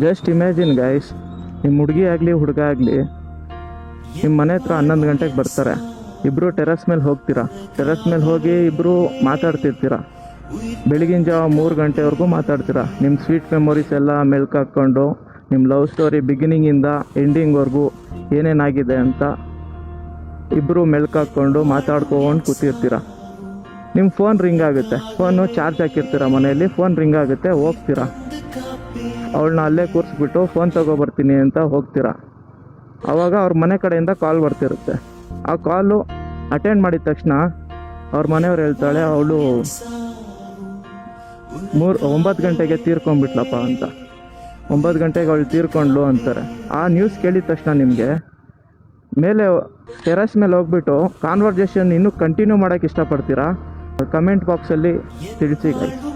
Just imagine guys, ನಿಮ್ಮ ಹುಡುಗಿ ಆಗಲಿ ಹುಡುಗ ಆಗಲಿ ನಿಮ್ಮ ಮನೆ ಹತ್ರ 11 ಗಂಟೆಗೆ ಬರ್ತಾರೆ. ಇಬ್ಬರು ಟೆರಸ್ ಮೇಲೆ ಹೋಗ್ತೀರಾ. ಟೆರಸ್ ಮೇಲೆ ಹೋಗಿ ಇಬ್ಬರು ಮಾತಾಡ್ತಿರ್ತೀರ. ಬೆಳಗಿನ ಜಾವ 3 ಗಂಟೆವರೆಗೂ ಮಾತಾಡ್ತೀರಾ. ನಿಮ್ಮ ಸ್ವೀಟ್ ಮೆಮೊರೀಸ್ ಎಲ್ಲ ಮೆಲ್ಕು ಹಾಕ್ಕೊಂಡು ನಿಮ್ಮ ಲವ್ ಸ್ಟೋರಿ ಬಿಗಿನಿಂಗಿಂದ ಎಂಡಿಂಗ್ವರೆಗೂ ಏನೇನಾಗಿದೆ ಅಂತ ಇಬ್ಬರು ಮೆಲ್ಕು ಹಾಕ್ಕೊಂಡು ಮಾತಾಡ್ಕೊಂಡು ಕೂತಿರ್ತೀರ. ನಿಮ್ಮ ಫೋನ್ ರಿಂಗ್ ಆಗುತ್ತೆ. ಫೋನು ಚಾರ್ಜ್ ಹಾಕಿರ್ತೀರ ಮನೆಯಲ್ಲಿ. ಫೋನ್ ರಿಂಗ್ ಆಗುತ್ತೆ, ಹೋಗ್ತೀರಾ. ಅವಳನ್ನ ಅಲ್ಲೇ ಕೂರಿಸ್ಬಿಟ್ಟು ಫೋನ್ ತೊಗೊಬರ್ತೀನಿ ಅಂತ ಹೋಗ್ತೀರಾ. ಆವಾಗ ಅವ್ರ ಮನೆ ಕಡೆಯಿಂದ ಕಾಲ್ ಬರ್ತಿರುತ್ತೆ. ಆ ಕಾಲು ಅಟೆಂಡ್ ಮಾಡಿದ ತಕ್ಷಣ ಅವ್ರ ಮನೆಯವ್ರು ಹೇಳ್ತಾಳೆ ಅವಳು 9 ಗಂಟೆಗೆ ತೀರ್ಕೊಂಡ್ಬಿಟ್ಲಪ್ಪ ಅಂತ. 9 ಗಂಟೆಗೆ ಅವಳು ತೀರ್ಕೊಂಡ್ಲು ಅಂತಾರೆ. ಆ ನ್ಯೂಸ್ ಕೇಳಿದ ತಕ್ಷಣ ನಿಮಗೆ ಮೇಲೆ ಟೆರಸ್ ಮೇಲೆ ಹೋಗ್ಬಿಟ್ಟು ಕಾನ್ವರ್ಜೇಷನ್ ಇನ್ನೂ ಕಂಟಿನ್ಯೂ ಮಾಡೋಕ್ಕೆ ಇಷ್ಟಪಡ್ತೀರಾ? ಕಮೆಂಟ್ ಬಾಕ್ಸಲ್ಲಿ ತಿಳಿಸಿ ಗೈಸ್.